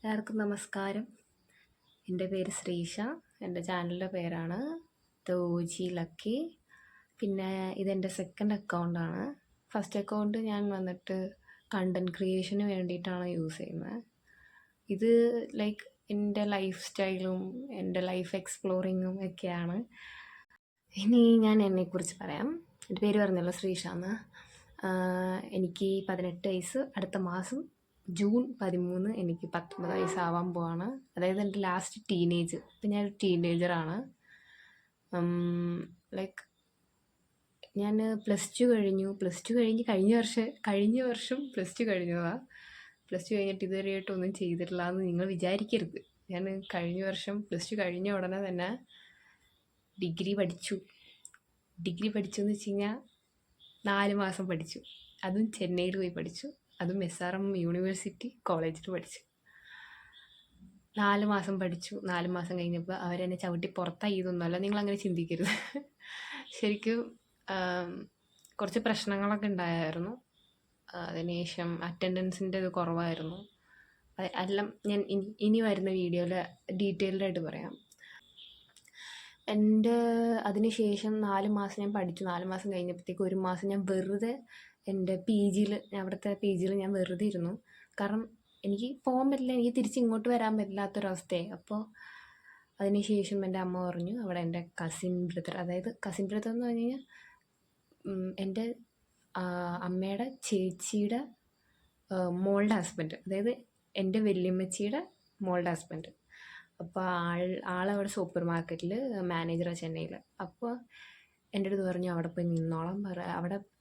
എല്ലാവർക്കും നമസ്കാരം. എൻ്റെ പേര് ശ്രീഷ. എൻ്റെ ചാനലിൻ്റെ പേരാണ് തോജി ലക്കി. പിന്നെ ഇതെൻ്റെ സെക്കൻഡ് അക്കൗണ്ടാണ്. ഫസ്റ്റ് അക്കൗണ്ട് ഞാൻ വന്നിട്ട് കണ്ടൻറ് ക്രിയേഷന് വേണ്ടിയിട്ടാണ് യൂസ് ചെയ്യുന്നത്. ഇത് ലൈക്ക് എൻ്റെ ലൈഫ് സ്റ്റൈലും എൻ്റെ ലൈഫ് എക്സ്പ്ലോറിങ്ങും ഒക്കെയാണ്. ഇനി ഞാൻ എന്നെക്കുറിച്ച് പറയാം. എൻ്റെ പേര് പറഞ്ഞല്ലോ, ശ്രീഷ എന്ന്. എനിക്ക് 18 വയസ്സ്. അടുത്ത മാസം ജൂൺ 13 എനിക്ക് 19 വയസ്സാവാൻ പോവാണ്. അതായത് എൻ്റെ ലാസ്റ്റ് ടീനേജ്. ഇപ്പം ഞാനൊരു ടീനേജറാണ്. ലൈക്ക് ഞാൻ +2 കഴിഞ്ഞു. കഴിഞ്ഞ വർഷം +2 കഴിഞ്ഞതാണ്. +2 കഴിഞ്ഞിട്ട് ഇതുവരെയായിട്ട് ഒന്നും ചെയ്തിട്ടില്ല എന്ന് നിങ്ങൾ വിചാരിക്കരുത്. ഞാൻ കഴിഞ്ഞ വർഷം +2 കഴിഞ്ഞ ഉടനെ തന്നെ ഡിഗ്രി പഠിച്ചു എന്ന് വെച്ച് കഴിഞ്ഞാൽ 4 മാസം പഠിച്ചു. അതും ചെന്നൈയിൽ പോയി പഠിച്ചു. അതും SRM യൂണിവേഴ്സിറ്റി കോളേജിൽ പഠിച്ചു. 4 മാസം പഠിച്ചു. 4 മാസം കഴിഞ്ഞപ്പോൾ അവരെന്നെ ചവിട്ടി പുറത്തായതൊന്നുമല്ല. നിങ്ങളങ്ങനെ ചിന്തിക്കരുത്. ശരിക്കും കുറച്ച് പ്രശ്നങ്ങളൊക്കെ ഉണ്ടായിരുന്നു. അതിനുശേഷം അറ്റൻഡൻസിൻ്റെ ഇത് കുറവായിരുന്നു. എല്ലാം ഞാൻ ഇനി വരുന്ന വീഡിയോയിൽ ഡീറ്റെയിൽഡായിട്ട് പറയാം. അതിനുശേഷം 4 മാസം ഞാൻ പഠിച്ചു. 4 മാസം കഴിഞ്ഞപ്പോഴത്തേക്ക് 1 മാസം ഞാൻ വെറുതെ എൻ്റെ അവിടുത്തെ പി ജിയിൽ ഞാൻ വെറുതെ ഇരുന്നു. കാരണം എനിക്ക് പോകാൻ പറ്റില്ല, എനിക്ക് തിരിച്ചിങ്ങോട്ട് വരാൻ പറ്റില്ലാത്തൊരവസ്ഥയായി. അപ്പോൾ അതിനുശേഷം എൻ്റെ അമ്മ പറഞ്ഞു, അവിടെ എൻ്റെ കസിൻ ബ്രദർ എന്ന് പറഞ്ഞു കഴിഞ്ഞാൽ എൻ്റെ അമ്മയുടെ ചേച്ചിയുടെ മോളുടെ ഹസ്ബൻഡ്, അതായത് എൻ്റെ വല്യമ്മച്ചിയുടെ മോളുടെ ഹസ്ബൻഡ്. അപ്പോൾ ആളവിടെ സൂപ്പർ മാർക്കറ്റിൽ മാനേജറാണ്, ചെന്നൈയിൽ. അപ്പോൾ എൻ്റെ അടുത്ത് പറഞ്ഞു, അവിടെ പോയി നിന്നോളാം,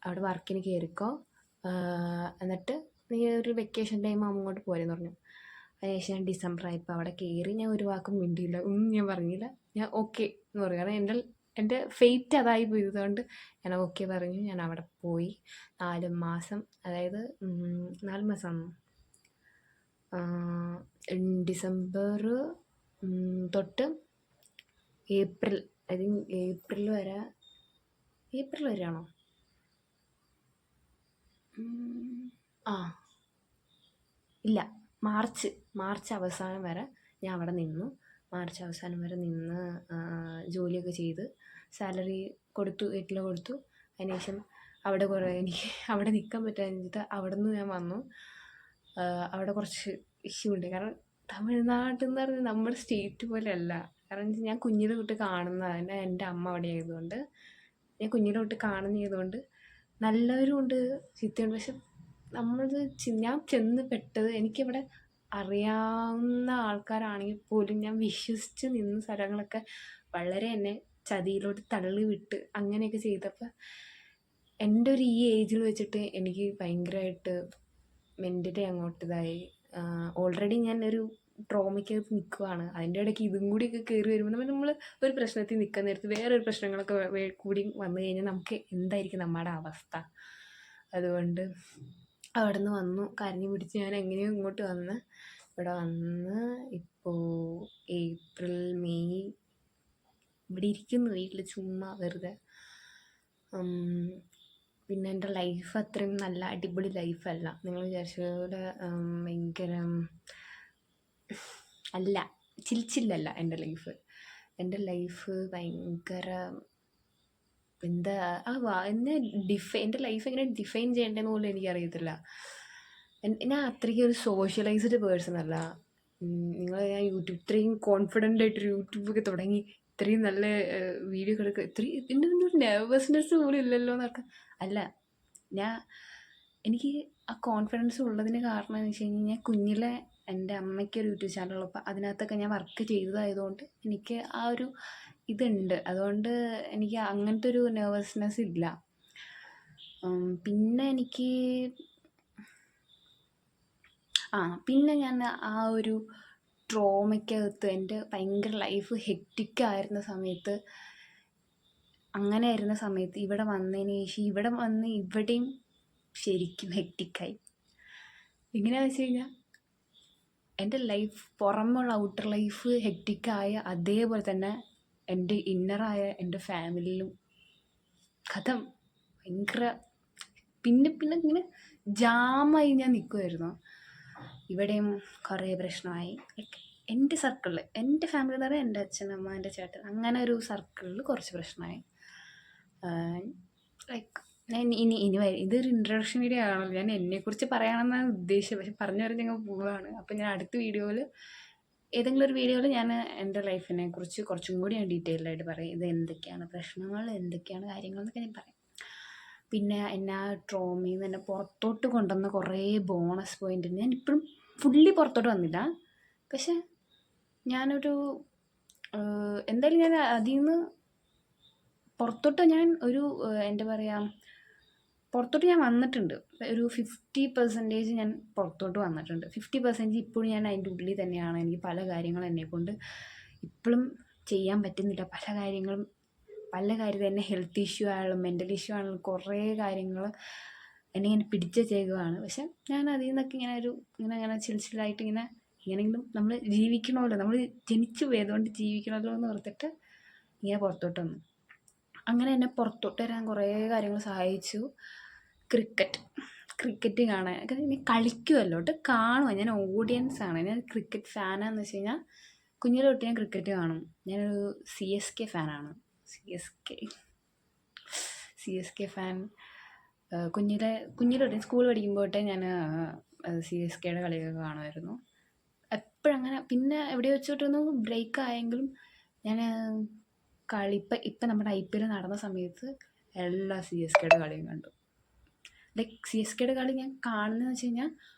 അവിടെ വർക്കിന് കയറിക്കോ, എന്നിട്ട് നീ ഒരു വെക്കേഷൻ ടൈം അങ്ങോട്ട് പോരെന്ന് പറഞ്ഞു. അതിനുശേഷം ഞാൻ ഡിസംബർ ആയപ്പോൾ അവിടെ കയറി. ഞാൻ ഒരു വാക്കും മിണ്ടിയില്ല, ഒന്നും ഞാൻ പറഞ്ഞില്ല. ഞാൻ ഓക്കെ എന്ന് പറഞ്ഞു. കാരണം എൻ്റെ ഫെയ്റ്റ് അതായി പോയതുകൊണ്ട് ഞാൻ ഓക്കെ പറഞ്ഞു. ഞാൻ അവിടെ പോയി 4 മാസം, അതായത് 4 മാസം ഡിസംബർ തൊട്ട് ഏപ്രിൽ, ഐ തിങ്ക് ഏപ്രിൽ വരെയാണോ? ഇല്ല, മാർച്ച് അവസാനം വരെ ഞാൻ അവിടെ നിന്നു. മാർച്ച് അവസാനം വരെ നിന്ന് ജോലിയൊക്കെ ചെയ്ത് സാലറി വീട്ടിൽ കൊടുത്തു. അതിനുശേഷം എനിക്ക് അവിടെ നിൽക്കാൻ പറ്റാഞ്ഞിട്ട് അവിടെ നിന്ന് ഞാൻ വന്നു. അവിടെ കുറച്ച് ഇഷ്യൂ ഉണ്ട്. കാരണം തമിഴ്നാട്ടിൽ എന്ന് പറഞ്ഞാൽ നമ്മുടെ സ്റ്റേറ്റ് പോലെ അല്ല. കാരണം ഞാൻ കുഞ്ഞിലെ തൊട്ട് കാണുന്നതാണ്. എൻ്റെ അമ്മ അവിടെ ആയതുകൊണ്ട്, ഞാൻ കുഞ്ഞിലെ തൊട്ട് കാണുന്നതുകൊണ്ട് നല്ലവരും ഉണ്ട്, ചീത്തയുണ്ട്. പക്ഷെ ഞാൻ ചെന്ന് പെട്ടത്, എനിക്കിവിടെ അറിയാവുന്ന ആൾക്കാരാണെങ്കിൽ പോലും ഞാൻ വിശ്വസിച്ച് നിന്ന സ്ഥലങ്ങളൊക്കെ വളരെ എന്നെ ചതിയിലോട്ട് തള്ളി വിട്ട് അങ്ങനെയൊക്കെ ചെയ്തപ്പോൾ എൻ്റെ ഈ ഏജിൽ വെച്ചിട്ട് എനിക്ക് ഭയങ്കരമായിട്ട് മെൻ്റലി അങ്ങോട്ട് ഇതായി. ഓൾറെഡി ഞാൻ ഒരു ട്രോമയ്ക്കകത്ത് നിൽക്കുകയാണ്. അതിൻ്റെ ഇടയ്ക്ക് ഇതും കൂടിയൊക്കെ കയറി വരുമ്പോൾ നമ്മൾ ഒരു പ്രശ്നത്തിൽ നിൽക്കാൻ നേരത്ത് വേറൊരു പ്രശ്നങ്ങളൊക്കെ കൂടി വന്നു കഴിഞ്ഞാൽ നമുക്ക് എന്തായിരിക്കും നമ്മുടെ അവസ്ഥ. അതുകൊണ്ട് അവിടെ നിന്ന് വന്നു, കരഞ്ഞു പിടിച്ച് ഞാൻ എങ്ങനെയോ ഇങ്ങോട്ട് ഇവിടെ വന്ന് ഇപ്പോൾ ഏപ്രിൽ മെയ് ഇവിടെ ഇരിക്കുന്നു വീട്ടിൽ ചുമ്മാ വെറുതെ. പിന്നെ എൻ്റെ ലൈഫ് അത്രയും നല്ല അടിപൊളി ലൈഫല്ല. നിങ്ങൾ വിചാരിച്ചതുപോലെ ഭയങ്കര അല്ല, ചില്ലല്ല എൻ്റെ ലൈഫ്. എൻ്റെ ലൈഫ് ഭയങ്കര എൻ്റെ ലൈഫ് എങ്ങനെ ഡിഫൈൻ ചെയ്യേണ്ടതെന്ന് പോലും എനിക്കറിയത്തില്ല. ഞാൻ അത്രയ്ക്ക് ഒരു സോഷ്യലൈസ്ഡ് പേഴ്സൺ അല്ല. ഞാൻ ഇത്രയും കോൺഫിഡൻ്റ് ആയിട്ടൊരു യൂട്യൂബൊക്കെ തുടങ്ങി ഇത്രയും നല്ല വീഡിയോ എടുക്കുക, ഇതിൻ്റെ ഒരു നെർവസ്നെസ് പോലും ഇല്ലല്ലോ എന്നൊക്കെ അല്ല. എനിക്ക് ആ കോൺഫിഡൻസ് ഉള്ളതിന് കാരണം എന്ന് വെച്ച് കഴിഞ്ഞാൽ കുഞ്ഞിലെ എൻ്റെ അമ്മയ്ക്കൊരു യൂട്യൂബ് ചാനലുള്ളപ്പോൾ അതിനകത്തൊക്കെ ഞാൻ വർക്ക് ചെയ്തതായതുകൊണ്ട് എനിക്ക് ആ ഒരു ഇതുണ്ട്. അതുകൊണ്ട് എനിക്ക് അങ്ങനത്തെ ഒരു നെർവസ്നെസ് ഇല്ല. പിന്നെ ഞാൻ ആ ഒരു ട്രോമയ്ക്കകത്ത് എൻ്റെ ഭയങ്കര ലൈഫ് ഹെക്റ്റിക്കായിരുന്ന സമയത്ത്, ഇവിടെ വന്നതിന് ശേഷം ഇവിടെയും ശരിക്കും ഹെക്റ്റിക്കായി. എങ്ങനെയാണെന്ന് വെച്ച് കഴിഞ്ഞാൽ എൻ്റെ ലൈഫ് പുറമുള്ള ഔട്ടർ ലൈഫ് ഹെക്റ്റിക്കായ അതേപോലെ തന്നെ എൻ്റെ ഇന്നറായ എൻ്റെ ഫാമിലിയിലും കഥം ഭയങ്കര പിന്നെ ഇങ്ങനെ ജാമായി ഞാൻ നിൽക്കുമായിരുന്നു. ഇവിടെയും കുറേ പ്രശ്നമായി. ലൈക്ക് എൻ്റെ സർക്കിളിൽ, എൻ്റെ ഫാമിലി എന്ന് പറഞ്ഞാൽ എൻ്റെ അച്ഛൻ, അമ്മ, എൻ്റെ ചേട്ടൻ, അങ്ങനെ ഒരു സർക്കിളിൽ കുറച്ച് പ്രശ്നമായി. ലൈക്ക് ഞാൻ ഇതൊരു ഇൻട്രൊഡക്ഷൻ വീഡിയോ ആണല്ലോ, ഞാൻ എന്നെക്കുറിച്ച് പറയാമെന്നാണ് ഉദ്ദേശിച്ചത്, പക്ഷെ പറഞ്ഞു പറഞ്ഞ് ഞങ്ങൾ പോവുകയാണ്. അപ്പം ഞാൻ അടുത്ത വീഡിയോയിൽ, ഏതെങ്കിലും ഒരു വീഡിയോയിൽ ഞാൻ എൻ്റെ ലൈഫിനെ കുറിച്ച് കുറച്ചും കൂടി ഞാൻ ഡീറ്റെയിൽഡ് ആയിട്ട് പറയും. ഇത് എന്തൊക്കെയാണ് പ്രശ്നങ്ങൾ, എന്തൊക്കെയാണ് കാര്യങ്ങൾ എന്നൊക്കെ ഞാൻ പറയും. പിന്നെ എന്നെ ആ ട്രോമയിൽ നിന്ന് എന്നെ പുറത്തോട്ട് കൊണ്ടുവന്ന കുറേ ബോണസ് പോയിൻ്റ്. ഞാൻ ഇപ്പോഴും ഫുള്ളി പുറത്തോട്ട് വന്നില്ല, പക്ഷെ ഞാനൊരു എന്തായാലും ഞാൻ അതിൽ നിന്ന് പുറത്തോട്ട് ഞാൻ ഒരു എന്താ പറയുക, പുറത്തോട്ട് ഞാൻ വന്നിട്ടുണ്ട്. ഒരു 50% ഞാൻ പുറത്തോട്ട് വന്നിട്ടുണ്ട്. 50% ഇപ്പോഴും ഞാൻ അതിൻ്റെ ഉള്ളിൽ തന്നെയാണ്. എനിക്ക് പല കാര്യങ്ങളും എന്നെക്കൊണ്ട് ഇപ്പോഴും ചെയ്യാൻ പറ്റുന്നില്ല. പല കാര്യം തന്നെ ഹെൽത്ത് ഇഷ്യൂ ആയാലും മെൻ്റൽ ഇഷ്യൂ ആണെങ്കിലും കുറേ കാര്യങ്ങൾ എന്നെ ഇങ്ങനെ പിടിച്ച് വെച്ചേക്കുവാണ്. പക്ഷെ ഞാൻ അതിൽ നിന്നൊക്കെ ഇങ്ങനെ ചിൽച്ചിലായിട്ട് ഇങ്ങനെയെങ്കിലും നമ്മൾ ജീവിക്കണമല്ലോ, നമ്മൾ ജനിച്ചു പോയതുകൊണ്ട് ജീവിക്കണമല്ലോ എന്ന് ഓർത്തിട്ട് ഇങ്ങനെ പുറത്തോട്ട് വന്നു. അങ്ങനെ എന്നെ പുറത്തോട്ട് വരാൻ കുറേ കാര്യങ്ങൾ സഹായിച്ചു. ക്രിക്കറ്റ് കാണാൻ, ഞാൻ കളിക്കുമല്ലോ കേട്ടോ, കാണുക, ഞാൻ ഓഡിയൻസാണ്. ഞാൻ ക്രിക്കറ്റ് ഫാനാന്ന് വെച്ച് കഴിഞ്ഞാൽ കുഞ്ഞിലെ തൊട്ട് ഞാൻ ക്രിക്കറ്റ് കാണും. ഞാനൊരു CSK ഫാനാണ്. CSK fan. കുഞ്ഞിലെ തൊട്ട് സ്കൂൾ പഠിക്കുമ്പോൾ തൊട്ടേ ഞാൻ CSKയുടെ കളിയൊക്കെ കാണുമായിരുന്നു. എപ്പോഴങ്ങനെ പിന്നെ എവിടെ വെച്ചിട്ടൊന്ന് ബ്രേക്ക് ആയെങ്കിലും ഞാൻ ഇപ്പം നമ്മുടെ IPL നടന്ന സമയത്ത് എല്ലാ CSKയുടെ കളിയും കണ്ടു. ലൈക്ക് CSKയുടെ കളി ഞാൻ കാണുന്നതെന്ന് വെച്ച് കഴിഞ്ഞാൽ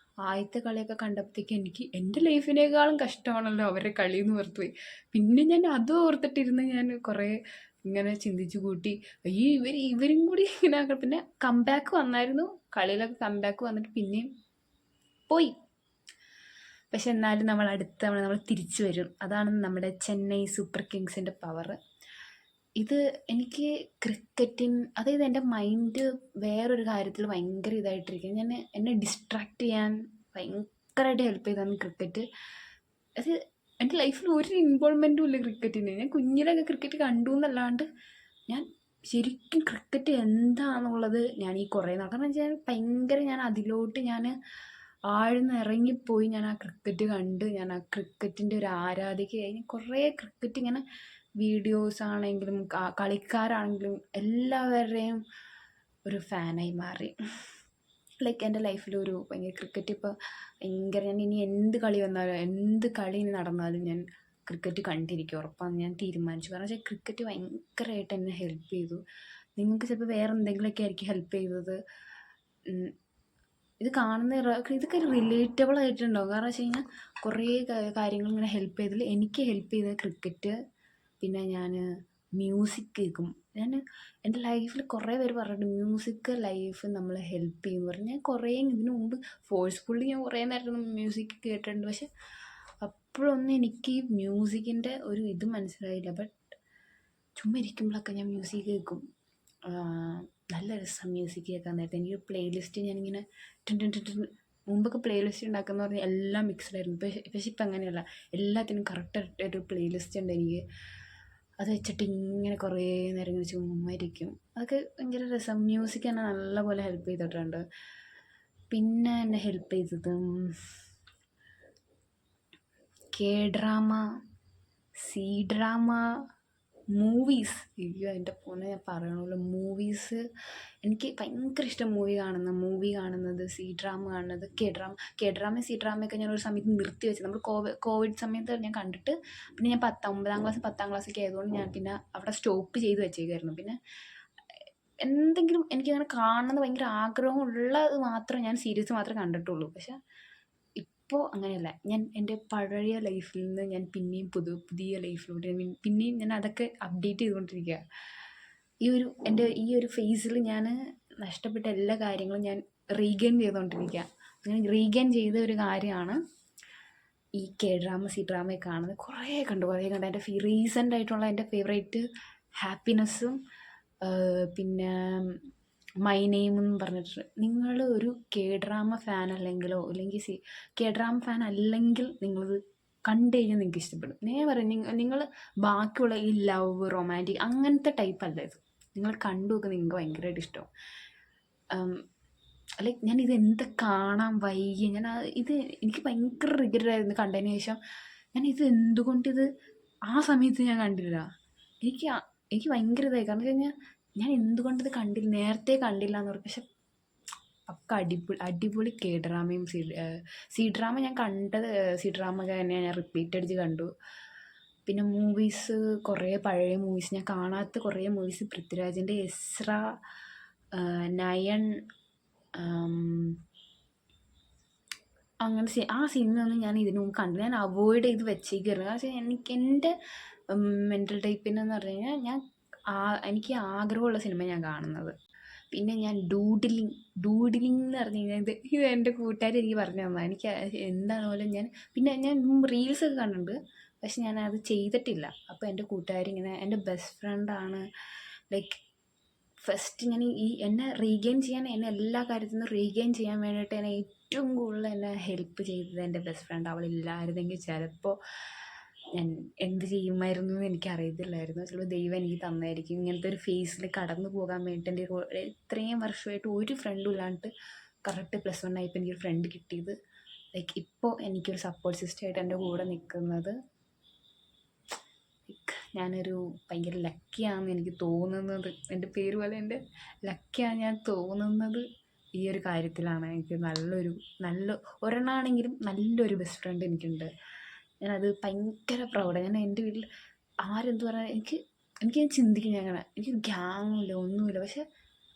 ആദ്യത്തെ കളിയൊക്കെ കണ്ടപ്പോഴത്തേക്ക് എനിക്ക് എൻ്റെ ലൈഫിനേക്കാളും കഷ്ടമാണല്ലോ അവരുടെ കളി എന്ന് ഓർത്തുപോയി. പിന്നെ ഞാൻ അത് ഓർത്തിട്ടിരുന്ന് ഞാൻ കുറേ ഇങ്ങനെ ചിന്തിച്ചു കൂട്ടി, ഇവരും കൂടി ഇങ്ങനെ. പിന്നെ കംബാക്ക് വന്നായിരുന്നു, കളിയിലൊക്കെ കംബാക്ക് വന്നിട്ട് പിന്നെയും പോയി. പക്ഷെ എന്നാലും അടുത്ത തവണ നമ്മൾ തിരിച്ചു വരും. അതാണ് നമ്മുടെ ചെന്നൈ സൂപ്പർ കിങ്സിൻ്റെ പവർ. ഇത് എനിക്ക് അതായത് എൻ്റെ മൈൻഡ് വേറൊരു കാര്യത്തിൽ ഭയങ്കര ഇതായിട്ടിരിക്കും. എന്നെ ഡിസ്ട്രാക്ട് ചെയ്യാൻ ഭയങ്കരമായിട്ട് ഹെൽപ്പ് ചെയ്താണ് ക്രിക്കറ്റ്. അത് എൻ്റെ ലൈഫിൽ ഒരു ഇൻവോൾവ്മെൻറ്റും ഇല്ല ക്രിക്കറ്റിന്. ഞാൻ കുഞ്ഞിലൊക്കെ ക്രിക്കറ്റ് കണ്ടു എന്നല്ലാണ്ട് ഞാൻ ശരിക്കും ക്രിക്കറ്റ് എന്താണെന്നുള്ളത് ഞാൻ ഈ കുറേ നാൾ, കാരണം വെച്ചാൽ ഭയങ്കര ഞാൻ അതിലോട്ട് ആഴ്ന്നിറങ്ങിപ്പോയി. ഞാൻ ആ ക്രിക്കറ്റ് കണ്ട് ഞാൻ ആ ക്രിക്കറ്റിൻ്റെ ഒരു ആരാധികയായി. ഞാൻ കുറേ ക്രിക്കറ്റ് ഇങ്ങനെ വീഡിയോസ് ആണെങ്കിലും കളിക്കാരാണെങ്കിലും എല്ലാവരുടെയും ഒരു ഫാനായി മാറി. ലൈക്ക് എൻ്റെ ലൈഫിലൊരു ഭയങ്കര ക്രിക്കറ്റ് ഇപ്പോൾ ഭയങ്കര, ഞാൻ ഇനി എന്ത് കളി വന്നാലും എന്ത് കളി ഇനി നടന്നാലും ഞാൻ ക്രിക്കറ്റ് കണ്ടിരിക്കും ഉറപ്പാന്ന് ഞാൻ തീരുമാനിച്ചു. കാരണം വെച്ചാൽ ക്രിക്കറ്റ് ഭയങ്കരമായിട്ട് എന്നെ ഹെൽപ്പ് ചെയ്തു. നിങ്ങൾക്ക് ചിലപ്പോൾ വേറെ എന്തെങ്കിലുമൊക്കെ ആയിരിക്കും ഹെൽപ്പ് ചെയ്തത്. ഇത് ഇതൊക്കെ റിലേറ്റബിൾ ആയിട്ടുണ്ടാവും. കാരണം വെച്ച് കഴിഞ്ഞാൽ കുറേ കാര്യങ്ങൾ ഇങ്ങനെ ഹെൽപ്പ് ചെയ്തതിൽ എനിക്ക് ഹെൽപ്പ് ചെയ്തത് ക്രിക്കറ്റ്. പിന്നെ ഞാൻ മ്യൂസിക് കേൾക്കും. എൻ്റെ ലൈഫിൽ കുറേ പേര് പറഞ്ഞിട്ടുണ്ട് മ്യൂസിക് ലൈഫ് നമ്മളെ ഹെൽപ്പ് ചെയ്യും പറഞ്ഞു. ഞാൻ കുറേ ഇതിനു മുമ്പ് ഫോഴ്സ്ഫുള്ളി ഞാൻ കുറേ നേരം മ്യൂസിക് കേട്ടിട്ടുണ്ട്. പക്ഷെ അപ്പോഴൊന്നും എനിക്ക് മ്യൂസിക്കിൻ്റെ ഒരു ഇത് മനസ്സിലായില്ല. ബട്ട് ചുമ്മാ ഇരിക്കുമ്പോഴൊക്കെ ഞാൻ മ്യൂസിക് കേൾക്കും. നല്ല രസം മ്യൂസിക് കേൾക്കാൻ നേരത്തെ. എനിക്ക് പ്ലേലിസ്റ്റ് ഞാനിങ്ങനെ മുമ്പൊക്കെ പ്ലേലിസ്റ്റ് ഉണ്ടാക്കുന്ന പറഞ്ഞാൽ എല്ലാം മിക്സ്ഡ് ആയിരുന്നു. പക്ഷെ ഇപ്പം അങ്ങനെയല്ല, എല്ലാത്തിനും കറക്റ്റായിട്ടൊരു പ്ലേലിസ്റ്റ് ഉണ്ട് എനിക്ക്. അത് വെച്ചിട്ട് ഇങ്ങനെ കുറേ നേരം ഇങ്ങനെ ചുമ്മാ ഇരിക്കും. അതൊക്കെ ഭയങ്കര രസം. മ്യൂസിക് എന്നെ നല്ലപോലെ ഹെൽപ്പ് ചെയ്തിട്ടുണ്ട്. പിന്നെ എന്നെ ഹെൽപ്പ് ചെയ്തത് K-drama, C-drama, മൂവീസ്. അതിൻ്റെ പൊന്നെ ഞാൻ പറയണമല്ലോ, മൂവീസ് എനിക്ക് ഭയങ്കര ഇഷ്ടം. മൂവി കാണുന്നത്, C-drama കാണുന്നത്, K-drama C-drama ഞാനൊരു സമയത്ത് നിർത്തി വെച്ചത്. നമ്മൾ കോവിഡ് സമയത്ത് ഞാൻ കണ്ടിട്ട് പിന്നെ ഞാൻ 10ാം ക്ലാസ്സൊക്കെ ആയതുകൊണ്ട് ഞാൻ പിന്നെ അവിടെ സ്റ്റോപ്പ് ചെയ്ത് വെച്ചേക്കായിരുന്നു. പിന്നെ എന്തെങ്കിലും എനിക്കങ്ങനെ കാണണമെന്ന് ഭയങ്കര ആഗ്രഹമുള്ളത് മാത്രം ഞാൻ സീരീസ് മാത്രമേ കണ്ടിട്ടുള്ളൂ. പക്ഷെ ഇപ്പോൾ അങ്ങനെയല്ല. ഞാൻ എൻ്റെ പഴയ ലൈഫിൽ നിന്ന് ഞാൻ പിന്നെയും പുതിയ ലൈഫിലോട്ട് പിന്നെയും ഞാൻ അതൊക്കെ അപ്ഡേറ്റ് ചെയ്തുകൊണ്ടിരിക്കുക. ഈ ഒരു ഫേസിൽ ഞാൻ നഷ്ടപ്പെട്ട എല്ലാ കാര്യങ്ങളും ഞാൻ റീഗെയിൻ ചെയ്തുകൊണ്ടിരിക്കുക. അങ്ങനെ റീഗെയിൻ ചെയ്ത ഒരു കാര്യമാണ് ഈ K-drama C-drama കാണുന്നത്. കുറേ കണ്ടു. എൻ്റെ റീസെൻ്റ് ആയിട്ടുള്ള എൻ്റെ ഫേവറേറ്റ് ഹാപ്പിനെസ്സും പിന്നെ മൈ നെയിം എന്ന് പറഞ്ഞിട്ട്. നിങ്ങൾ ഒരു K-drama ഫാൻ അല്ലെങ്കിലോ അല്ലെങ്കിൽ K-drama ഫാൻ അല്ലെങ്കിൽ നിങ്ങളത് കണ്ടു കഴിഞ്ഞാൽ നിങ്ങൾക്ക് ഇഷ്ടപ്പെടും. ഞാൻ പറയും, നിങ്ങൾ ബാക്കിയുള്ള ഈ ലവ് റൊമാൻറ്റിക് അങ്ങനത്തെ ടൈപ്പ് അല്ല ഇത്. നിങ്ങൾ കണ്ടു നോക്കുക, നിങ്ങൾക്ക് ഭയങ്കരമായിട്ട് ഇഷ്ടമാവും. ലൈക്ക് ഞാനിത് എന്താ കാണാൻ വൈകി ഇത് എനിക്ക് ഭയങ്കര റിഗ്രറ്റായിരുന്നു കണ്ടതിന് ശേഷം. ഇത് എന്തുകൊണ്ടിത് ആ സമയത്ത് ഞാൻ കണ്ടില്ല. എനിക്ക് എനിക്ക് ഭയങ്കര ഇതായി. കാരണം വെച്ച് കഴിഞ്ഞാൽ ഞാൻ എന്തുകൊണ്ടിത് കണ്ടില്ല, നേരത്തെ കണ്ടില്ല എന്ന് പറഞ്ഞു. പക്ഷെ പക്ക അടിപൊളി കെ ഡ്രാമയും സി ഡ്രാമ ഞാൻ കണ്ടത്, സി ഡ്രാമ തന്നെ ഞാൻ റിപ്പീറ്റ് അടിച്ച് കണ്ടു. പിന്നെ മൂവീസ്, കുറേ പഴയ മൂവീസ്, ഞാൻ കാണാത്ത കുറേ മൂവീസ്, പൃഥ്വിരാജിൻ്റെ എസ്ര, നയൻ, അങ്ങനെ ആ സിനിമയൊന്നും ഞാൻ ഇതിനു മുമ്പ് കണ്ടു. ഞാൻ അവോയ്ഡ് ചെയ്ത് വെച്ചേക്കായിരുന്നു. കാരണം വെച്ചാൽ എനിക്ക് എൻ്റെ മെൻ്റൽ ടൈപ്പിനെന്ന് പറഞ്ഞു കഴിഞ്ഞാൽ എനിക്ക് ആഗ്രഹമുള്ള സിനിമ ഞാൻ കാണുന്നത്. പിന്നെ ഞാൻ ഡൂഡിലിംഗ് എന്ന് പറഞ്ഞു കഴിഞ്ഞാൽ ഇത് എൻ്റെ കൂട്ടുകാർ എനിക്ക് പറഞ്ഞു തന്നതാണ്. എനിക്ക് എന്താണെന്ന് പോലും ഞാൻ റീൽസൊക്കെ കണ്ടിട്ടുണ്ട്, പക്ഷെ ഞാനത് ചെയ്തിട്ടില്ല. അപ്പോൾ എൻ്റെ കൂട്ടുകാരിങ്ങനെ, എൻ്റെ ബെസ്റ്റ് ഫ്രണ്ടാണ് ലൈക്ക് ഫസ്റ്റ് എന്നെ റീഗെയിൻ ചെയ്യാൻ, എന്നെ എല്ലാ കാര്യത്തിൽ നിന്നും റീഗെയിൻ ചെയ്യാൻ വേണ്ടിയിട്ട് എന്നെ ഏറ്റവും കൂടുതൽ എന്നെ ഹെൽപ്പ് ചെയ്തത് എൻ്റെ ബെസ്റ്റ് ഫ്രണ്ട്. അവളില്ലായിരുന്നെങ്കിൽ ചിലപ്പോൾ ഞാൻ എന്ത് ചെയ്യുമായിരുന്നു എന്ന് എനിക്കറിയത്തില്ലായിരുന്നു. ചിലപ്പോൾ ദൈവം എനിക്ക് തന്നായിരിക്കും ഇങ്ങനത്തെ ഒരു ഫേസിൽ കടന്നു പോകാൻ വേണ്ടിയിട്ട്. എൻ്റെ ഇത്രയും വർഷമായിട്ട് ഒരു ഫ്രണ്ടും ഇല്ലാണ്ട് കറക്റ്റ് +1 ആയപ്പോൾ എനിക്കൊരു ഫ്രണ്ട് കിട്ടിയത്. ലൈക്ക് ഇപ്പോൾ എനിക്കൊരു സപ്പോർട്ട് സിസ്റ്റമായിട്ട് എൻ്റെ കൂടെ നിൽക്കുന്നത്. ഞാനൊരു ഭയങ്കര ലക്കിയാണെന്ന് എനിക്ക് തോന്നുന്നത്, എൻ്റെ പേര് പോലെ എൻ്റെ ലക്കിയാണ് ഞാൻ തോന്നുന്നത് ഈ ഒരു കാര്യത്തിലാണ്. എനിക്ക് ഒരെണ്ണമാണെങ്കിലും നല്ലൊരു ബെസ്റ്റ് ഫ്രണ്ട് എനിക്കുണ്ട്. ഞാനത് ഭയങ്കര പ്രൗഡാണ്. ഞാൻ എൻ്റെ വീട്ടിൽ ആരെന്ത് പറഞ്ഞാൽ എനിക്ക് ചിന്തിക്കും, എനിക്ക് ഗ്യാങ്ങില്ല, ഒന്നുമില്ല, പക്ഷെ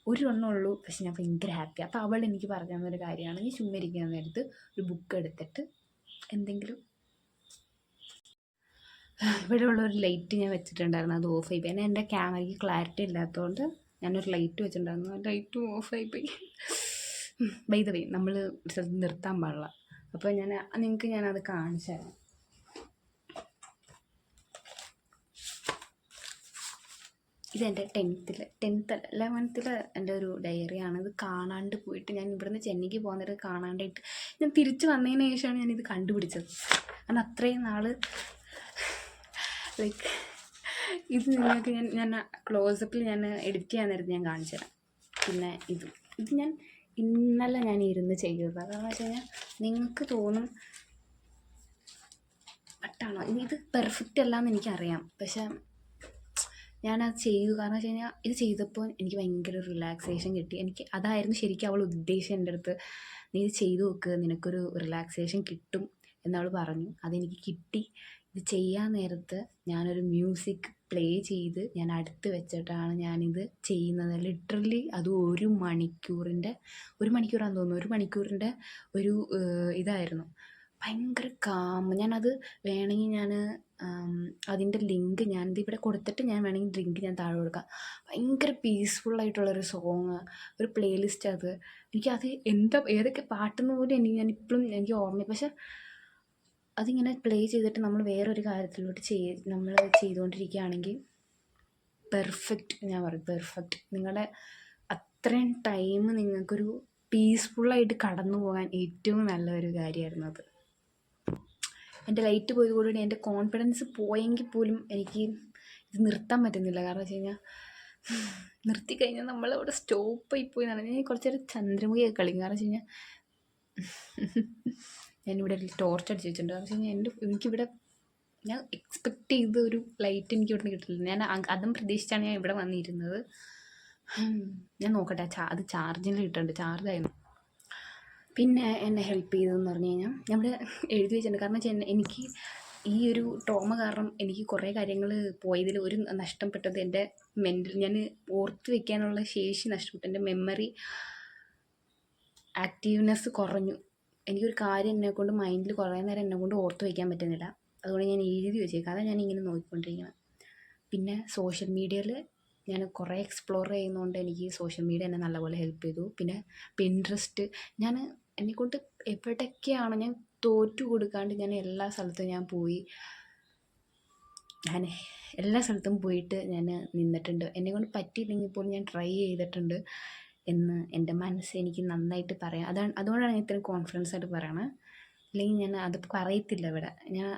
ഒരെണ്ണമുള്ളൂ, പക്ഷെ ഞാൻ ഭയങ്കര ഹാപ്പി. അപ്പോൾ അവൾ എനിക്ക് പറഞ്ഞു തന്നൊരു കാര്യമാണ്, നീ ചുമ്മാ ഇരിക്കാൻ നേരത്ത് ഒരു ബുക്ക് എടുത്തിട്ട് എന്തെങ്കിലും, ഇവിടെ ഉള്ളൊരു ലൈറ്റ് ഞാൻ വെച്ചിട്ടുണ്ടായിരുന്നു, അത് ഓഫ് ആയിപ്പോയി. എൻ്റെ ക്യാമറയ്ക്ക് ക്ലാരിറ്റി ഇല്ലാത്തതുകൊണ്ട് ഞാനൊരു ലൈറ്റ് വെച്ചിട്ടുണ്ടായിരുന്നു, ആ ലൈറ്റും ഓഫ് ആയിപ്പോയി. ബൈ ദ വേ, നമ്മൾ നിർത്താൻ പാടില്ല. അപ്പോൾ നിങ്ങൾക്ക് ഞാനത് കാണിച്ചു തരാം. ഇതെൻ്റെ 11th എൻ്റെ ഒരു ഡയറിയാണ്. ഇത് കാണാണ്ട് പോയിട്ട്, ഞാൻ ഇവിടുന്ന് ചെന്നൈക്ക് പോകുന്നത് കാണാണ്ടായിട്ട് ഞാൻ തിരിച്ച് വന്നതിന് ശേഷമാണ് ഞാനിത് കണ്ടുപിടിച്ചത്. കാരണം അത്രയും നാൾ ലൈക്ക് ഇത് നിങ്ങൾക്ക് ഞാൻ ക്ലോസപ്പിൽ ഞാൻ എഡിറ്റ് ചെയ്യാൻ നേരത്ത് ഞാൻ കാണിച്ചു തരാം. പിന്നെ ഇത് ഞാൻ ഇന്നലെ ഞാൻ ഇരുന്ന് ചെയ്തതാണ്. കാരണം വെച്ച് കഴിഞ്ഞാൽ നിങ്ങൾക്ക് തോന്നും പട്ടാണോ ഇത് പെർഫെക്റ്റ് അല്ല എന്ന് എനിക്കറിയാം, പക്ഷെ ഞാനത് ചെയ്തു. കാരണം വെച്ച് കഴിഞ്ഞാൽ ഇത് ചെയ്തപ്പോൾ എനിക്ക് ഭയങ്കര റിലാക്സേഷൻ കിട്ടി. അതായിരുന്നു ശരിക്കും അവൾ ഉദ്ദേശിച്ചത് എൻ്റെ അടുത്ത്, നീ ഇത് ചെയ്തു നോക്ക്, നിനക്കൊരു റിലാക്സേഷൻ കിട്ടും എന്നവൾ പറഞ്ഞു. അതെനിക്ക് കിട്ടി. ഇത് ചെയ്യാൻ നേരത്ത് ഞാനൊരു മ്യൂസിക് പ്ലേ ചെയ്ത് ഞാൻ അടുത്ത് വെച്ചിട്ടാണ് ഞാനിത് ചെയ്യുന്നത്. ലിറ്ററലി അത് 1 മണിക്കൂറാണെന്ന് തോന്നുന്നു, 1 മണിക്കൂറിൻ്റെ ഒരു ഇതായിരുന്നു. ഭയങ്കര കാം. ഞാനത് വേണമെങ്കിൽ അതിൻ്റെ ലിങ്ക് ഇവിടെ കൊടുത്തിട്ട് ഞാൻ വേണമെങ്കിൽ ലിങ്ക് ഞാൻ താഴെ കൊടുക്കാം. ഭയങ്കര പീസ്ഫുള്ളായിട്ടുള്ളൊരു സോങ്, ഒരു പ്ലേലിസ്റ്റ് അത്. എനിക്കത് ഏതൊക്കെ പാട്ടെന്ന് പോലും ഞാനിപ്പോഴും എനിക്ക് ഓർമ്മ. പക്ഷെ അതിങ്ങനെ പ്ലേ ചെയ്തിട്ട് നമ്മൾ വേറൊരു കാര്യത്തിലോട്ട് നമ്മൾ ചെയ്തുകൊണ്ടിരിക്കുകയാണെങ്കിൽ പെർഫെക്റ്റ്, ഞാൻ പറയും പെർഫെക്റ്റ്. നിങ്ങളുടെ അത്രയും ടൈം നിങ്ങൾക്കൊരു പീസ്ഫുള്ളായിട്ട് കടന്നു പോകാൻ ഏറ്റവും നല്ലൊരു കാര്യമായിരുന്നു അത്. എൻ്റെ ലൈറ്റ് പോയതോടുകൂടി എൻ്റെ കോൺഫിഡൻസ് പോയെങ്കിൽ പോലും എനിക്ക് ഇത് നിർത്താൻ പറ്റുന്നില്ല. കാരണം വെച്ച് കഴിഞ്ഞാൽ നിർത്തിക്കഴിഞ്ഞാൽ നമ്മളവിടെ സ്റ്റോപ്പായി പോയി എന്നാണ്. ഞാൻ കുറച്ച് നേരം ചന്ദ്രമുഖിയൊക്കെ കളിക്കും. കാരണം വെച്ച് കഴിഞ്ഞാൽ ഞാനിവിടെ ടോർച്ച് അടിച്ച് വെച്ചിട്ടുണ്ട്. കാരണം വെച്ച് കഴിഞ്ഞാൽ എനിക്കിവിടെ ഞാൻ എക്സ്പെക്റ്റ് ചെയ്ത ഒരു ലൈറ്റ് എനിക്ക് ഇവിടെ നിന്ന് കിട്ടില്ല. ഞാൻ അതും പ്രതീക്ഷിച്ചാണ് ഞാൻ ഇവിടെ വന്നിരുന്നത്. ഞാൻ നോക്കട്ടെ, അത് ചാർജിൽ ഇട്ടുണ്ട്, ചാർജായിരുന്നു. പിന്നെ എന്നെ ഹെൽപ്പ് ചെയ്തതെന്ന് പറഞ്ഞു കഴിഞ്ഞാൽ നമ്മൾ എഴുതി വെച്ചിട്ടുണ്ട്. കാരണം വെച്ചാൽ എനിക്ക് ഈ ഒരു ട്രോമ കാരണം എനിക്ക് കുറേ കാര്യങ്ങൾ പോയതിൽ ഒരു നഷ്ടപ്പെട്ടത് എൻ്റെ ഞാൻ ഓർത്ത് വയ്ക്കാനുള്ള ശേഷി നഷ്ടപ്പെട്ടു. എൻ്റെ മെമ്മറി ആക്റ്റീവ്നെസ് കുറഞ്ഞു. എനിക്കൊരു കാര്യം എന്നെക്കൊണ്ട് മൈൻഡിൽ കുറേ നേരം എന്നെക്കൊണ്ട് ഓർത്ത് വയ്ക്കാൻ പറ്റുന്നില്ല. അതുകൊണ്ട് ഞാൻ എഴുതി വെച്ചേക്കാം. അതാണ് ഞാൻ ഇങ്ങനെ നോക്കിക്കൊണ്ടിരിക്കുന്നത്. പിന്നെ സോഷ്യൽ മീഡിയയിൽ ഞാൻ കുറേ എക്സ്പ്ലോർ ചെയ്യുന്നതുകൊണ്ട് എനിക്ക് സോഷ്യൽ മീഡിയ എന്നെ നല്ലപോലെ ഹെൽപ്പ് ചെയ്തു. പിന്നെ പിൻട്രസ്റ്റ്, എന്നെക്കൊണ്ട് എവിടേക്കാണ് ഞാൻ തോറ്റു കൊടുക്കാണ്ട് ഞാൻ എല്ലാ സ്ഥലത്തും പോയി. ഞാൻ എല്ലാ സ്ഥലത്തും പോയിട്ട് ഞാൻ നിന്നിട്ടുണ്ട്. എന്നെക്കൊണ്ട് പറ്റിയില്ലെങ്കിൽ പോലും ഞാൻ ട്രൈ ചെയ്തിട്ടുണ്ട് എന്ന് എൻ്റെ മനസ്സ് എനിക്ക് നന്നായിട്ട് പറയാം. അതുകൊണ്ടാണ് ഞാൻ ഇത്രയും കോൺഫിഡൻസ് ആയിട്ട് പറയണത്. അല്ലെങ്കിൽ ഞാൻ അത് പറയത്തില്ല ഇവിടെ.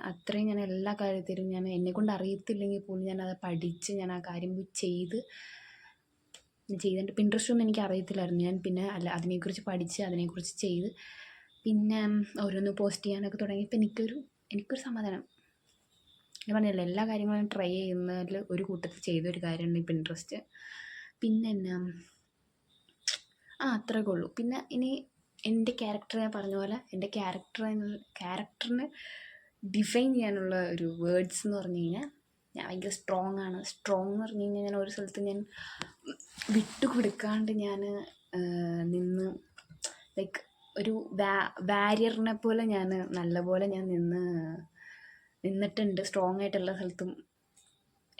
അത്രയും ഞാൻ എല്ലാ കാര്യത്തിലും എന്നെക്കൊണ്ട് അറിയത്തില്ലെങ്കിൽ പോലും ഞാനത് പഠിച്ച് ഞാൻ ആ കാര്യം പോയി ചെയ്ത് ഞാൻ ചെയ്തിട്ടുണ്ട്. പിൻട്രസ്റ്റ് ഒന്നും എനിക്ക് അറിയത്തില്ലായിരുന്നു. ഞാൻ പിന്നെ അതിനെക്കുറിച്ച് പഠിച്ച് അതിനെക്കുറിച്ച് ചെയ്ത് പിന്നെ ഓരോന്ന് പോസ്റ്റ് ചെയ്യാനൊക്കെ തുടങ്ങിയപ്പോൾ എനിക്കൊരു സമാധാനം. ഞാൻ പറഞ്ഞല്ലോ, എല്ലാ കാര്യങ്ങളും ട്രൈ ചെയ്യുന്നതിൽ ഒരു കൂട്ടത്തിൽ ചെയ്തൊരു കാര്യമാണ് ഈ പിൻട്രസ്റ്റ്. പിന്നെ എന്നാ അത്രയൊക്കെ ഉള്ളൂ. പിന്നെ ഇനി എൻ്റെ ക്യാരക്ടർ, ഞാൻ പറഞ്ഞ പോലെ എൻ്റെ ക്യാരക്ടറിനെ ഡിഫൈൻ ചെയ്യാനുള്ള ഒരു വേർഡ്സ് എന്ന് പറഞ്ഞു കഴിഞ്ഞാൽ ഞാൻ ഭയങ്കര സ്ട്രോങ് ആണ്. സ്ട്രോങ് എന്ന് പറഞ്ഞു കഴിഞ്ഞാൽ ഞാൻ ഒരു സ്ഥലത്ത് ഞാൻ വിട്ടുകൊടുക്കാണ്ട് ഞാൻ നിന്ന് ലൈക്ക് ഒരു ബാരിയറിനെ പോലെ ഞാൻ നല്ലപോലെ ഞാൻ നിന്നിട്ടുണ്ട്. സ്ട്രോങ് ആയിട്ടുള്ള സ്ഥലത്തും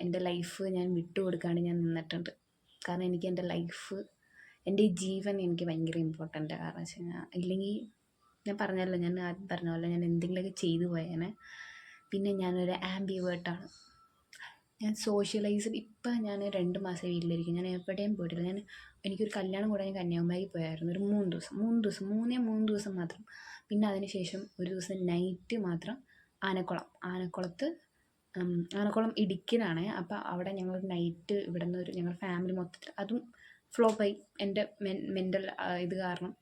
എൻ്റെ ലൈഫ് ഞാൻ വിട്ടുകൊടുക്കാണ്ട് ഞാൻ നിന്നിട്ടുണ്ട്. കാരണം എനിക്ക് എൻ്റെ ലൈഫ്, എൻ്റെ ഈ ജീവൻ എനിക്ക് ഭയങ്കര ഇമ്പോർട്ടൻ്റ്. കാരണം വെച്ച് കഴിഞ്ഞാൽ ഇല്ലെങ്കിൽ ഞാൻ പറഞ്ഞല്ലോ, ഞാൻ ആദ്യം പറഞ്ഞ പോലെ ഞാൻ എന്തെങ്കിലുമൊക്കെ ചെയ്തു പോയേനെ. പിന്നെ ഞാനൊരു ആംബിവേർട്ടാണ്. ഞാൻ സോഷ്യലൈസ്ഡ്. ഇപ്പം ഞാൻ 2 മാസം വീട്ടിലിരിക്കും. ഞാൻ എവിടെയും പോയിട്ടില്ല. എനിക്കൊരു കല്യാണം കൂടെ ഞാൻ കന്യാകുമാരി പോയായിരുന്നു. ഒരു 3 ദിവസം മാത്രം. പിന്നെ അതിന് ശേഷം ഒരു ദിവസം നൈറ്റ് മാത്രം ആനക്കുളം ഇടുക്കിയിലാണ്. അപ്പോൾ അവിടെ ഞങ്ങൾ നൈറ്റ് ഇവിടെ നിന്ന് ഞങ്ങളുടെ ഫാമിലി മൊത്തത്തിൽ അതും ഫ്ലോപ്പായി. എൻ്റെ മെൻ്റൽ ഇത് കാരണം,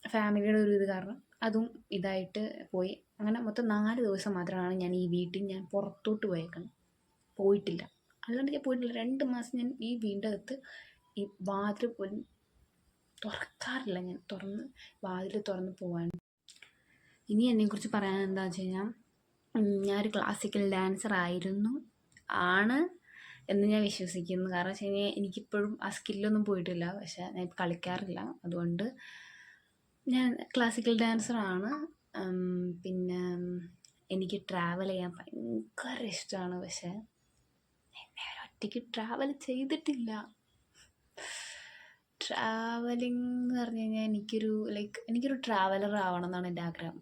ഫാമിലിയുടെ ഒരു ഇത് കാരണം അതും ഇതായിട്ട് പോയി. അങ്ങനെ മൊത്തം 4 ദിവസം മാത്രമാണ് ഞാൻ ഈ വീട്ടിൽ ഞാൻ പുറത്തോട്ട് പോയിട്ടില്ല. അല്ലാണ്ട് ഞാൻ പോയിട്ടില്ല. 2 മാസം ഞാൻ ഈ വീടിൻ്റെ അകത്ത് ഈ വാതിൽ പോലും തുറക്കാറില്ല. ഞാൻ വാതിൽ തുറന്ന് പോകാൻ. ഇനി എന്നെക്കുറിച്ച് പറയാൻ എന്താണെന്ന് വെച്ച് കഴിഞ്ഞാൽ, ഞാനൊരു ക്ലാസിക്കൽ ഡാൻസർ ആണ് എന്ന് ഞാൻ വിശ്വസിക്കുന്നു. കാരണം വെച്ച് കഴിഞ്ഞാൽ എനിക്കിപ്പോഴും ആ സ്കില്ലൊന്നും പോയിട്ടില്ല. പക്ഷേ ഞാൻ ഇപ്പോൾ കളിക്കാറില്ല. അതുകൊണ്ട് ഞാൻ ക്ലാസിക്കൽ ഡാൻസറാണ്. പിന്നെ എനിക്ക് ട്രാവൽ ചെയ്യാൻ ഭയങ്കര ഇഷ്ടമാണ്. പക്ഷേ ഞാൻ ഒറ്റയ്ക്ക് ട്രാവൽ ചെയ്തിട്ടില്ല. ട്രാവലിംഗ് എന്ന് പറഞ്ഞു കഴിഞ്ഞാൽ എനിക്കൊരു ട്രാവലർ ആവണം എന്നാണ് എൻ്റെ ആഗ്രഹം.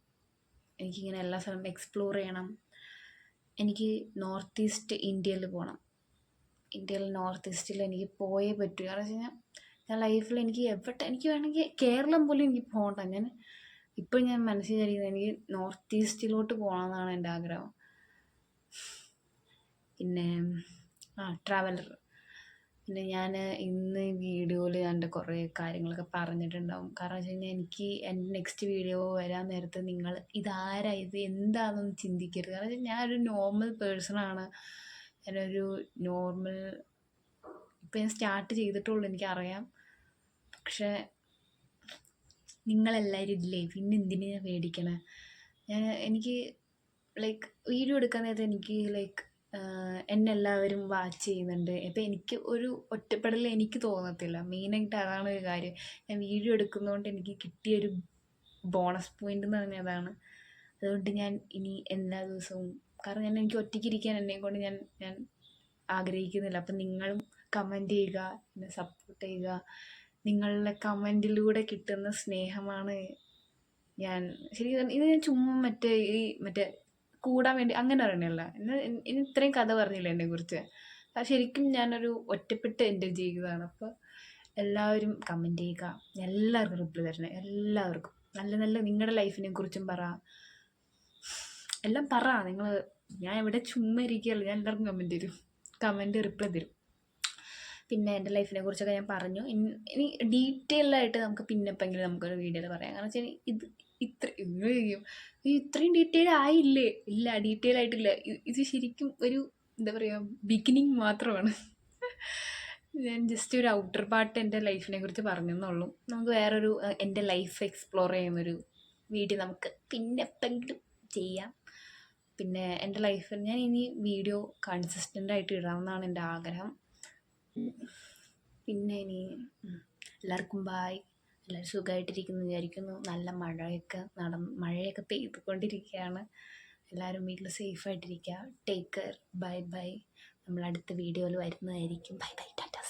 എനിക്കിങ്ങനെ എല്ലാ സ്ഥലവും എക്സ്പ്ലോർ ചെയ്യണം. എനിക്ക് നോർത്ത് ഈസ്റ്റ് ഇന്ത്യയിൽ പോകണം. ഇന്ത്യയിൽ നോർത്ത് ഈസ്റ്റിൽ എനിക്ക് പോയേ പറ്റൂ. കാരണം വെച്ച് കഴിഞ്ഞാൽ ഞാൻ ലൈഫിൽ എനിക്ക് വേണമെങ്കിൽ കേരളം പോലും എനിക്ക് പോകണ്ട. ഇപ്പോൾ ഞാൻ മനസ്സിൽ വിചാരിക്കുന്നത് എനിക്ക് നോർത്ത് ഈസ്റ്റിലോട്ട് പോകണമെന്നാണ് എൻ്റെ ആഗ്രഹം. പിന്നെ ട്രാവലർ. പിന്നെ ഞാൻ ഇന്ന് ഈ വീഡിയോയിൽ എൻ്റെ കുറേ കാര്യങ്ങളൊക്കെ പറഞ്ഞിട്ടുണ്ടാവും. കാരണം വെച്ച് കഴിഞ്ഞാൽ എനിക്ക് എൻ്റെ നെക്സ്റ്റ് വീഡിയോ വരാൻ നേരത്ത് നിങ്ങൾ ഇതാരാ, ഇത് എന്താണെന്നൊന്നും ചിന്തിക്കരുത്. കാരണം വെച്ചാൽ ഞാനൊരു നോർമൽ പേഴ്സണാണ്. ഞാനൊരു നോർമൽ, ഇപ്പം ഞാൻ സ്റ്റാർട്ട് ചെയ്തിട്ടുള്ളൂ, എനിക്കറിയാം. പക്ഷേ നിങ്ങളെല്ലാവരും ഇല്ലേ, പിന്നെ എന്തിനു ഞാൻ പേടിക്കണേ? എനിക്ക് വീഡിയോ എടുക്കാൻ നേരത്തെ എനിക്ക് എന്നെ എല്ലാവരും വാച്ച് ചെയ്യുന്നുണ്ട്. ഇപ്പം എനിക്ക് ഒരു ഒറ്റപ്പെടൽ എനിക്ക് തോന്നത്തില്ല. മെയിനായിട്ട് അതാണ് ഒരു കാര്യം. ഞാൻ വീഡിയോ എടുക്കുന്നതുകൊണ്ട് എനിക്ക് കിട്ടിയൊരു ബോണസ് പോയിന്റ് എന്ന് പറഞ്ഞാൽ അതാണ്. അതുകൊണ്ട് ഞാൻ ഇനി എല്ലാ ദിവസവും, കാരണം എനിക്ക് ഒറ്റയ്ക്കിരിക്കാൻ എന്നെക്കൊണ്ട് ഞാൻ ആഗ്രഹിക്കുന്നില്ല. അപ്പം നിങ്ങളും കമൻറ്റ് ചെയ്യുക, എന്നെ സപ്പോർട്ട് ചെയ്യുക. നിങ്ങളുടെ കമൻറ്റിലൂടെ കിട്ടുന്ന സ്നേഹമാണ് ശരിക്കും ഇത് ഞാൻ ചുമ്മാ മറ്റേ കൂടാൻ വേണ്ടി അങ്ങനെ പറയണല്ല. ഇനി ഇത്രയും കഥ പറഞ്ഞില്ല എന്നെക്കുറിച്ച്. ശരിക്കും ഞാനൊരു ഒറ്റപ്പെട്ട എൻ്റെ ജീവിതമാണ്. അപ്പോൾ എല്ലാവരും കമൻറ്റ് ചെയ്യുക. എല്ലാവർക്കും റിപ്ലൈ തരണേ. എല്ലാവർക്കും നല്ല നിങ്ങളുടെ ലൈഫിനെ കുറിച്ചും എല്ലാം പറ. ഞാൻ ഇവിടെ ചുമ്മാ ഇരിക്കുകയല്ല. ഞാൻ എല്ലാവർക്കും കമൻറ്റ് റിപ്ലൈ തരും. പിന്നെ എൻ്റെ ലൈഫിനെ കുറിച്ചൊക്കെ ഞാൻ പറഞ്ഞു. ഇനി ഡീറ്റെയിൽഡായിട്ട് നമുക്ക് പിന്നെപ്പെങ്കിലും നമുക്കൊരു വീഡിയോയിൽ പറയാം. കാരണം വെച്ചാൽ ഇത്രയും ഡീറ്റെയിൽ ആയില്ലേ? ഇല്ല, ഡീറ്റെയിൽ ആയിട്ടില്ല. ഇത് ശരിക്കും ഒരു എന്താ പറയുക, ബിഗിനിങ് മാത്രമാണ്. ഞാൻ ജസ്റ്റ് ഒരു ഔട്ടർ പാർട്ട് എൻ്റെ ലൈഫിനെ കുറിച്ച് പറഞ്ഞെന്നുള്ളൂ. നമുക്ക് വേറൊരു എൻ്റെ ലൈഫ് എക്സ്പ്ലോർ ചെയ്യുന്നൊരു വീഡിയോ നമുക്ക് പിന്നെപ്പെങ്കിലും ചെയ്യാം. പിന്നെ എൻ്റെ ലൈഫിൽ ഞാൻ ഇനി വീഡിയോ കൺസിസ്റ്റൻ്റായിട്ട് ഇടാമെന്നാണ് എൻ്റെ ആഗ്രഹം. പിന്നെ ഇനി എല്ലാവർക്കും ബായ്. എല്ലാവരും സുഖമായിട്ടിരിക്കുന്നു വിചാരിക്കുന്നു. നല്ല മഴയൊക്കെ പെയ്തുകൊണ്ടിരിക്കുകയാണ്. എല്ലാവരും വീട്ടിൽ സേഫായിട്ടിരിക്കുക. Take care. ബൈ. നമ്മൾ അടുത്ത വീഡിയോയിൽ വരുന്നതായിരിക്കും. ബൈ. ടാറ്റാ.